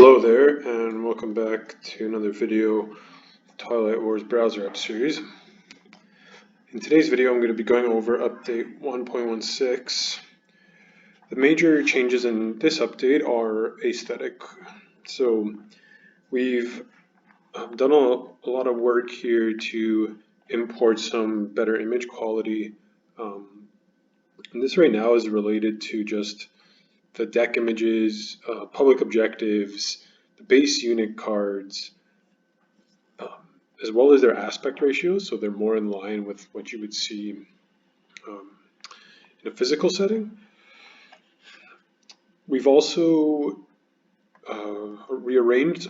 Hello there, and welcome back to another video, Twilight Wars browser app series. In today's video, I'm going to be going over update 1.16. The major changes in this update are aesthetic. So we've done a lot of work here to import some better image quality. And this right now is related to just the deck images, public objectives, the base unit cards, as well as their aspect ratios, so they're more in line with what you would see in a physical setting. We've also rearranged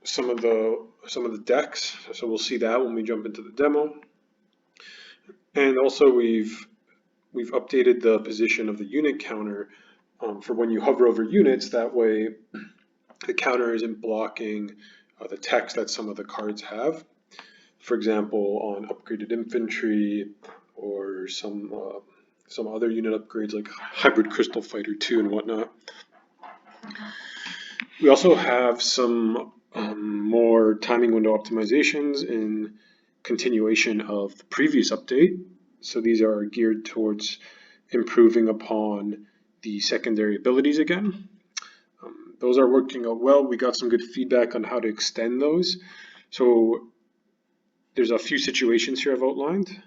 some of the decks, so we'll see that when we jump into the demo. And also we've updated the position of the unit counter for when you hover over units. That way the counter isn't blocking the text that some of the cards have. For example, on upgraded infantry or some other unit upgrades like Hybrid Crystal Fighter 2 and whatnot. We also have some more timing window optimizations in continuation of the previous update. So these are geared towards improving upon the secondary abilities again. Those are working out well. We got some good feedback on how to extend those. So there's a few situations here I've outlined.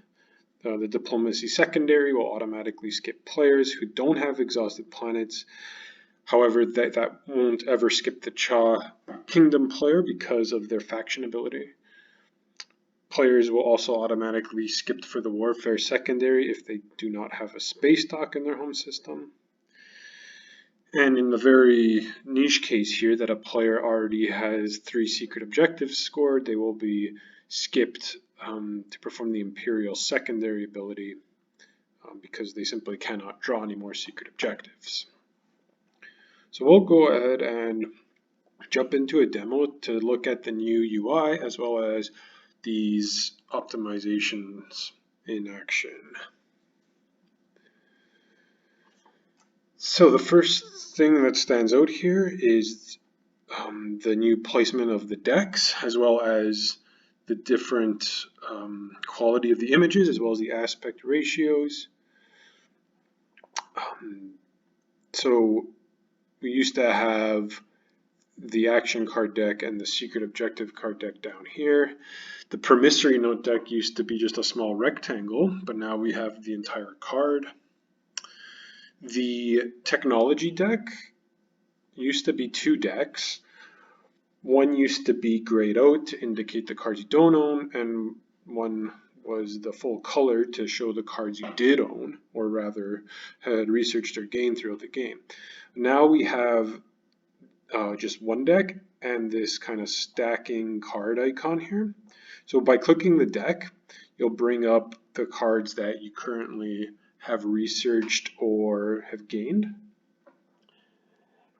The diplomacy secondary will automatically skip players who don't have exhausted planets. However, that won't ever skip the Cha Kingdom player because of their faction ability. Players will also automatically skip for the warfare secondary if they do not have a space dock in their home system. And in the very niche case here that a player already has 3 secret objectives scored, they will be skipped to perform the Imperial secondary ability because they simply cannot draw any more secret objectives. So we'll go ahead and jump into a demo to look at the new UI as well as these optimizations in action. So the first thing that stands out here is the new placement of the decks, as well as the different quality of the images, as well as the aspect ratios. So we used to have the action card deck and the secret objective card deck down here. The promissory note deck used to be just a small rectangle, but now we have the entire card. The technology deck used to be 2 decks. One used to be grayed out to indicate the cards you don't own, and one was the full color to show the cards you did own, or rather had researched or gained throughout the game. Now we have just one deck and this kind of stacking card icon here. So by clicking the deck, you'll bring up the cards that you currently have researched or have gained.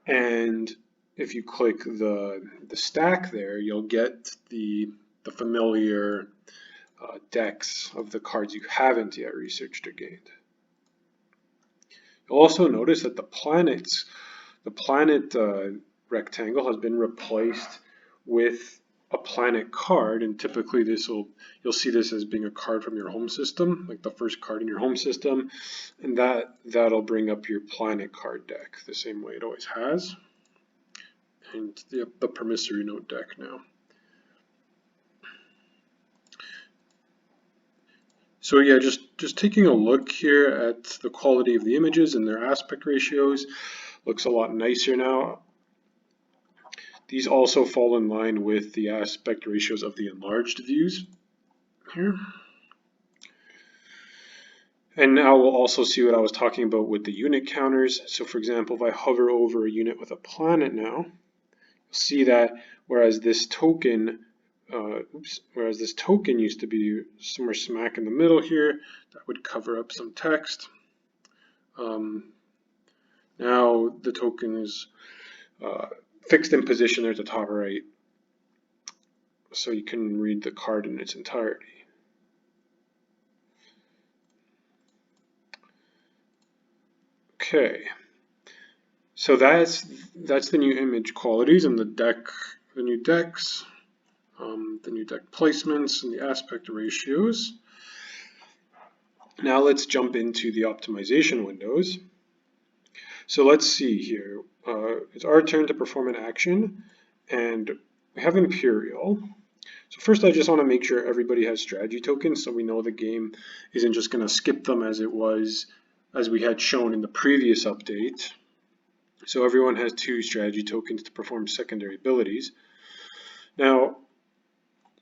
And if you click the stack there, you'll get the familiar decks of the cards you haven't yet researched or gained. You'll also notice that the planet rectangle has been replaced with a planet card, and typically you'll see this as being a card from your home system, like the first card in your home system, and that'll bring up your planet card deck the same way it always has, and the promissory note deck now. So yeah, just taking a look here at the quality of the images and their aspect ratios, looks a lot nicer now. These also fall in line with the aspect ratios of the enlarged views here. And now we'll also see what I was talking about with the unit counters. So for example, if I hover over a unit with a planet now, you'll see that whereas this token used to be somewhere smack in the middle here, that would cover up some text. Now the token is fixed in position there at the top right, so you can read the card in its entirety. Okay, So that's the new image qualities and the new decks, the new deck placements and the aspect ratios. Now let's jump into the optimization windows. So let's see here. It's our turn to perform an action, and we have Imperial. So first I just want to make sure everybody has strategy tokens so we know the game isn't just going to skip them as we had shown in the previous update. So everyone has 2 strategy tokens to perform secondary abilities. Now,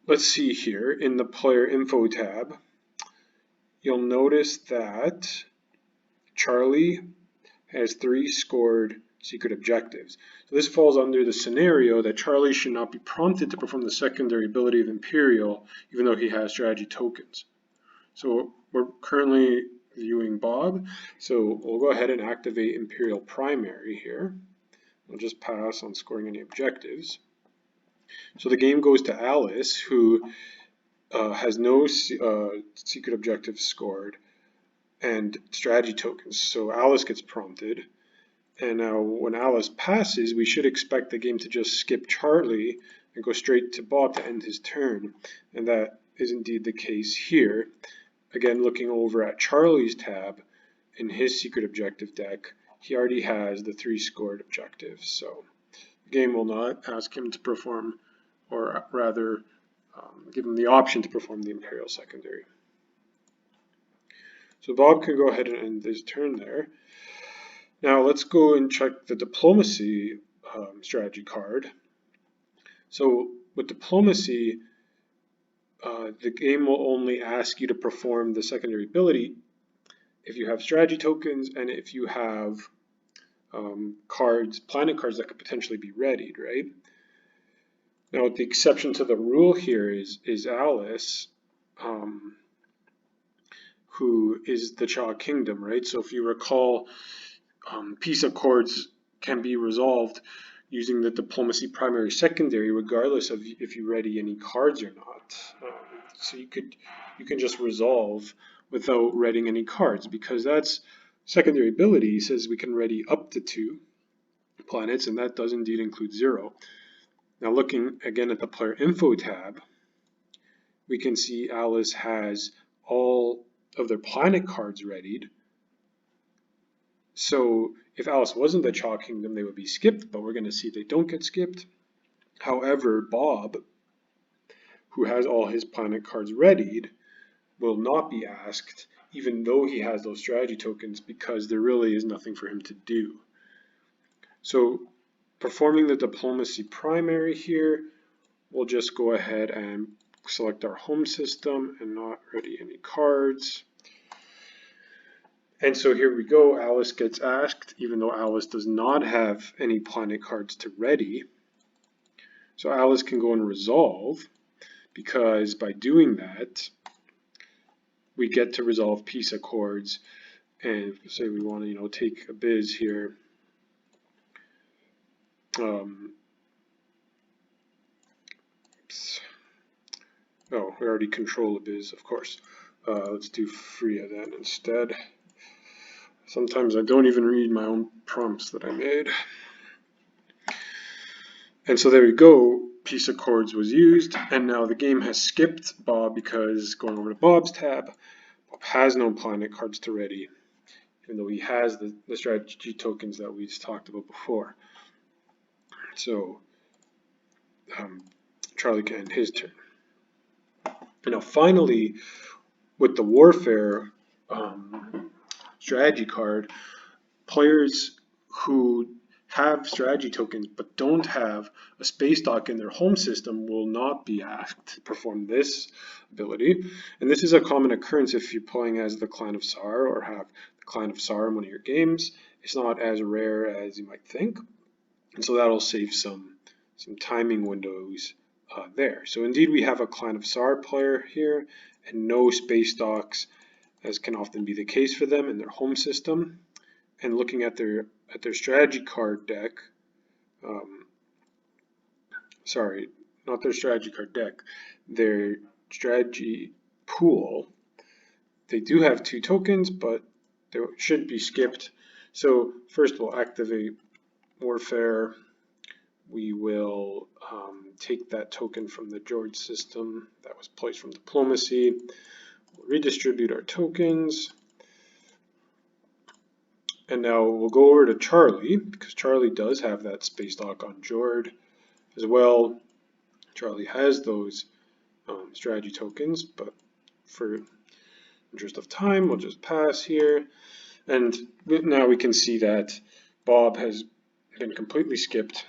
let's see here in the player info tab, you'll notice that Charlie has 3 scored secret objectives. So this falls under the scenario that Charlie should not be prompted to perform the secondary ability of Imperial, even though he has strategy tokens. So we're currently viewing Bob, so we'll go ahead and activate Imperial Primary here. We'll just pass on scoring any objectives. So the game goes to Alice, who has no secret objectives scored and strategy tokens. So Alice gets prompted. And now when Alice passes, we should expect the game to just skip Charlie and go straight to Bob to end his turn. And that is indeed the case here. Again, looking over at Charlie's tab in his secret objective deck, he already has the 3 scored objectives. So the game will not ask him to perform, or rather give him the option to perform the Imperial secondary. So Bob can go ahead and end his turn there. Now let's go and check the Diplomacy strategy card. So with Diplomacy, the game will only ask you to perform the secondary ability if you have strategy tokens and if you have planet cards that could potentially be readied, right? Now, the exception to the rule here is Alice, who is the Cha Kingdom, right? So if you recall, peace accords can be resolved using the Diplomacy Primary Secondary, regardless of if you ready any cards or not. So you can just resolve without readying any cards, because that's secondary ability says we can ready up to 2 planets, and that does indeed include 0. Now looking again at the player info tab, we can see Alice has all of their planet cards readied. So if Alice wasn't the Cha Kingdom, they would be skipped, but we're going to see they don't get skipped. However, Bob, who has all his planet cards readied, will not be asked, even though he has those strategy tokens, because there really is nothing for him to do. So performing the Diplomacy Primary here, we'll just go ahead and select our home system and not ready any cards. And so here we go, Alice gets asked, even though Alice does not have any planet cards to ready. So Alice can go and resolve, because by doing that, we get to resolve peace accords. And say we want to, take a biz here. Oh, we already control a biz, of course. Let's do Freya then instead. Sometimes I don't even read my own prompts that I made. And so there we go, peace accords was used, and now the game has skipped Bob, because going over to Bob's tab, Bob has no planet cards to ready, even though he has the strategy tokens that we talked about before. So Charlie can end his turn. And now finally, with the Warfare strategy card, players who have strategy tokens but don't have a space dock in their home system will not be asked to perform this ability. And this is a common occurrence if you're playing as the Clan of Sar or have the Clan of Sar in one of your games. It's not as rare as you might think. And so that'll save some timing windows there. So indeed we have a Clan of Sar player here and no space docks, as can often be the case for them in their home system. And looking at their strategy card deck, sorry, not their strategy card deck, their strategy pool, they do have 2 tokens, but they should be skipped. So first we'll activate warfare, we will take that token from the George system that was placed from diplomacy. We'll redistribute our tokens. And now we'll go over to Charlie, because Charlie does have that space lock on Jord as well. Charlie has those strategy tokens, but for interest of time, we'll just pass here. And now we can see that Bob has been completely skipped,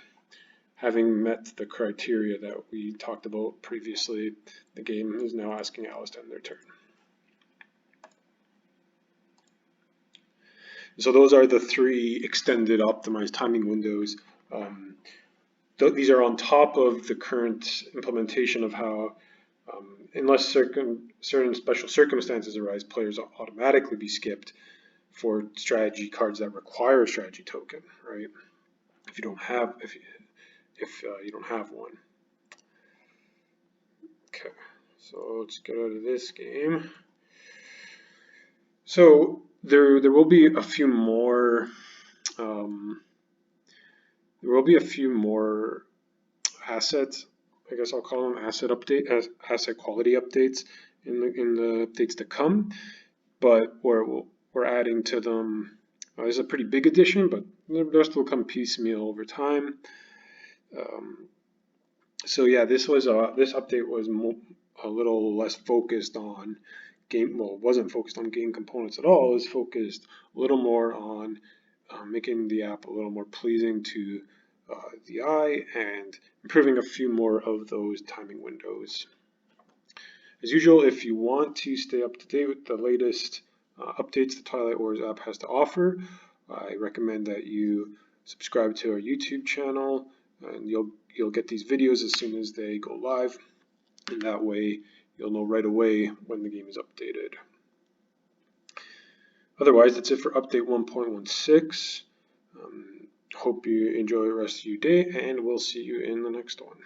having met the criteria that we talked about previously. The game is now asking Alice to end their turn. So those are the 3 extended optimized timing windows. These are on top of the current implementation of how, unless certain special circumstances arise, players will automatically be skipped for strategy cards that require a strategy token, right? If you don't have, if you don't have one. Okay, so let's get out of this game. So there will be a few more. There will be a few more assets. I guess I'll call them asset quality updates in the updates to come. But we're adding to them. This is a pretty big addition, but the rest will come piecemeal over time. So yeah, this update was a little less focused on game. Well, it wasn't focused on game components at all. It was focused a little more on making the app a little more pleasing to the eye and improving a few more of those timing windows. As usual, if you want to stay up to date with the latest updates the Twilight Wars app has to offer, I recommend that you subscribe to our YouTube channel, and you'll get these videos as soon as they go live, and that way you'll know right away when the game is updated. Otherwise, that's it for update 1.16. Hope you enjoy the rest of your day, and we'll see you in the next one.